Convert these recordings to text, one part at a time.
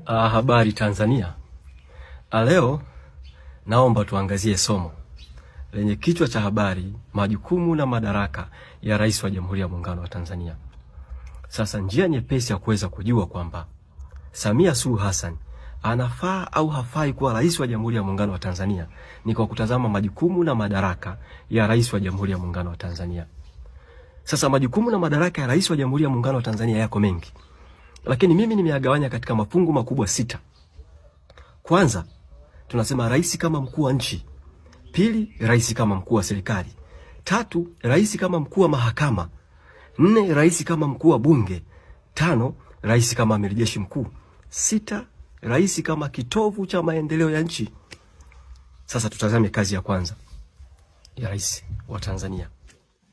Habari Tanzania. Leo naomba tuangazie somo lenye kichwa cha habari majukumu na madaraka ya Rais wa Jamhuri ya Muungano wa Tanzania. Sasa njia nyepesi ya kuweza kujua kwamba Samia Suluhu Hassan anafaa au hafai kuwa Rais wa Jamhuri ya Muungano wa Tanzania ni kwa kutazama majukumu na madaraka ya Rais wa Jamhuri ya Muungano wa Tanzania. Sasa majukumu na madaraka ya Rais wa Jamhuri ya Muungano wa Tanzania yako mengi, lakini mimi nimeyagawanya katika mafungu makubwa 6. Kwanza, tunasema rais kama mkuu wa nchi. Pili, rais kama mkuu wa serikali. 3, rais kama mkuu wa mahakama. 4, rais kama mkuu wa bunge. 5, rais kama amiri jeshi mkuu. 6, rais kama kitovu cha maendeleo ya nchi. Sasa tutazame kazi ya kwanza ya rais wa Tanzania.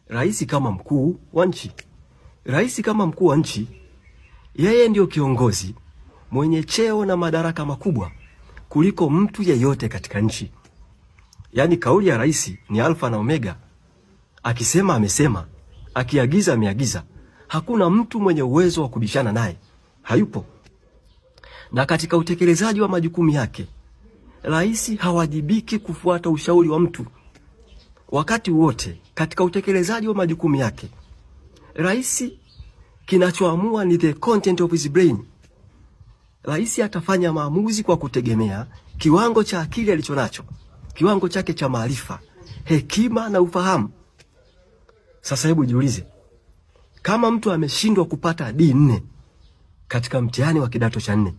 Rais kama mkuu wa nchi. Rais kama mkuu wa nchi, yeye ndio kiongozi mwenye cheo na madaraka makubwa kuliko mtu yeyote katika nchi. Yaani kauli ya rais ni alfa na omega. Akisema amesema, akiagiza ameagiza. Hakuna mtu mwenye uwezo wa kubishana naye. Hayupo. Na katika utekelezaji wa majukumu yake, rais hawajibiki kufuata ushauri wa mtu. Wakati wote katika utekelezaji wa majukumu yake, rais kinachoamua ni the content of his brain. Rais atafanya maamuzi kwa kutegemea kiwango cha akili alichonacho, kiwango chake cha maarifa, hekima na ufahamu. Sasa hebu jiulize, kama mtu ameshindwa kupata D4 katika mtihani wa kidato cha 4,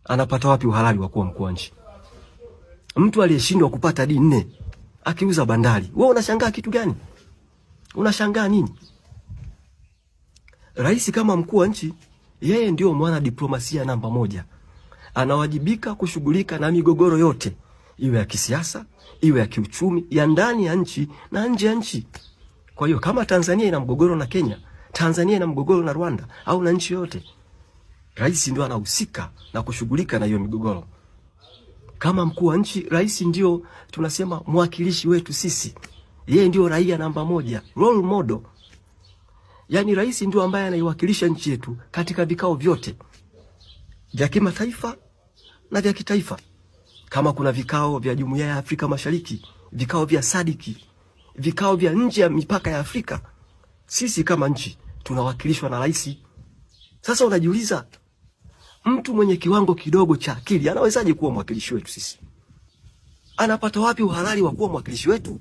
anapata wapi uhalali wa kuwa mkuu wa nchi? Mtu aliyeshindwa kupata D4 akiuza bandari, wewe unashangaa kitu gani? Unashangaa nini? Rais kama mkuu wa nchi, yeye ndio mwana diplomasia namba 1. Anawajibika kushughulika na migogoro yote, iwe ya kisiasa, iwe ya kiuchumi, ya ndani ya nchi na nje ya nchi. Kwa hiyo kama Tanzania ina mgogoro na Kenya, Tanzania ina mgogoro na Rwanda au na nchi yote, rais ndio anahusika na kushughulika na hiyo migogoro. Kama mkuu wa nchi, rais ndio tunasema mwakilishi wetu sisi. Yeye ndio raia namba 1, role model. Yaani rais ndio ambaye anaiwakilisha nchi yetu katika vikao vyote vya kimataifa na vya kitaifa. Kama kuna vikao vya Jumuiya ya Afrika Mashariki, vikao vya SADC, vikao vya nje ya mipaka ya Afrika, sisi kama nchi tunawakilishwa na rais. Sasa unajiuliza, mtu mwenye kiwango kidogo cha akili anawezaje kuwa mwakilishi wetu sisi? Anapata wapi uhalali wa kuwa mwakilishi wetu?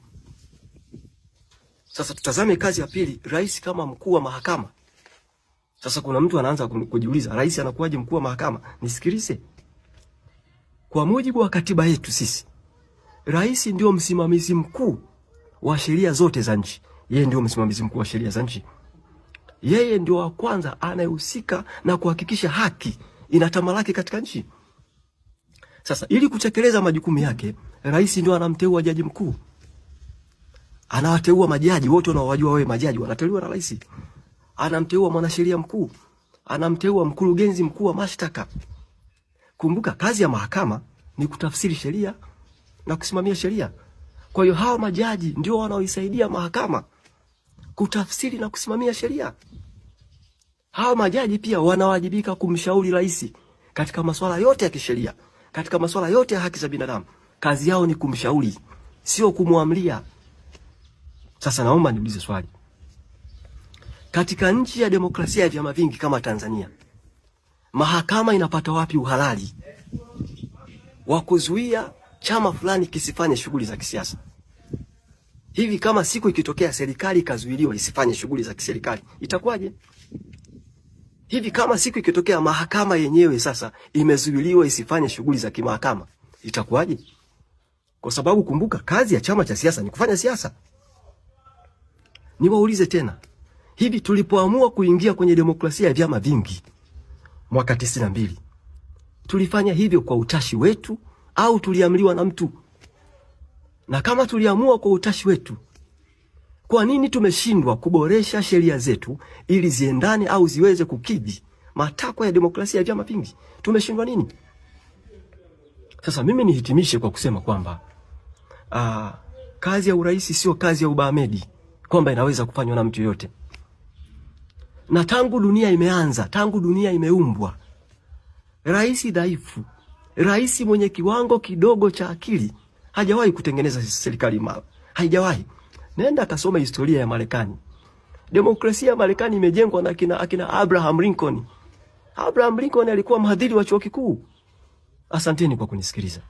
Sasa tutazame kazi ya pili, rais kama mkuu wa mahakama. Sasa kuna mtu anaanza kujiuliza, rais anakuwaje mkuu wa mahakama? Nisikilize. Kwa mujibu wa katiba yetu sisi, rais ndio msimamizi mkuu wa sheria zote za nchi. Yeye ndio msimamizi mkuu wa sheria za nchi. Yeye ndio wa kwanza anayehusika na kuhakikisha haki inatamalaki katika nchi. Sasa ili kutekeleza majukumu yake, rais ndio anamteua jaji mkuu. Anawateua majaji wote wanaowajua wewe, majaji wanateuliwa na rais. Anamteua mwanasheria mkuu, anamteua mkurugenzi mkuu wa mashtaka. Kumbuka kazi ya mahakama ni kutafsiri sheria na kusimamia sheria. Kwa hiyo hao majaji ndio wanaoisaidia mahakama kutafsiri na kusimamia sheria. Hao majaji pia wanawajibika kumshauri rais katika masuala yote ya kisheria, katika masuala yote ya haki za binadamu. Kazi yao ni kumshauri, sio kumwamlia. Sasa naomba niulize swali. Katika nchi ya demokrasia ya vyama vingi kama Tanzania, mahakama inapata wapi uhalali wa kuzuia chama fulani kisifanye shughuli za kisiasa? Hivi kama siku ikitokea serikali ikazuiliwa isifanye shughuli za kiserikali, itakuwaje? Hivi kama siku ikitokea mahakama yenyewe sasa imezuiliwa isifanye shughuli za kimahakama, itakuwaje? Kwa sababu kumbuka, kazi ya chama cha siasa ni kufanya siasa. Niwaulize tena, hivi tulipoamua kuingia kwenye demokrasia ya vyama vingi mwaka 92, tulifanya hivyo kwa utashi wetu au tuliamriwa na mtu? Na kama tuliamua kwa utashi wetu, kwa nini tumeshindwa kuboresha sheria zetu ili ziendane au ziweze kukidhi matakwa ya demokrasia ya vyama vingi? Tumeshindwa nini? Sasa mimi nihitimishe kwa kusema kwamba kazi ya urais sio kazi ya ubamedi kwamba inaweza kufanywa na mtu yote. Na tangu dunia imeanza, tangu dunia imeumbwa, rais dhaifu, rais mwenye kiwango kidogo cha akili, hajawahi kutengeneza serikali imara. Haijawahi. Nenda kasoma historia ya Marekani. Demokrasia ya Marekani imejengwa na akina Abraham Lincoln. Abraham Lincoln alikuwa mhadhiri wa chuo kikuu. Asanteni kwa kunisikiliza.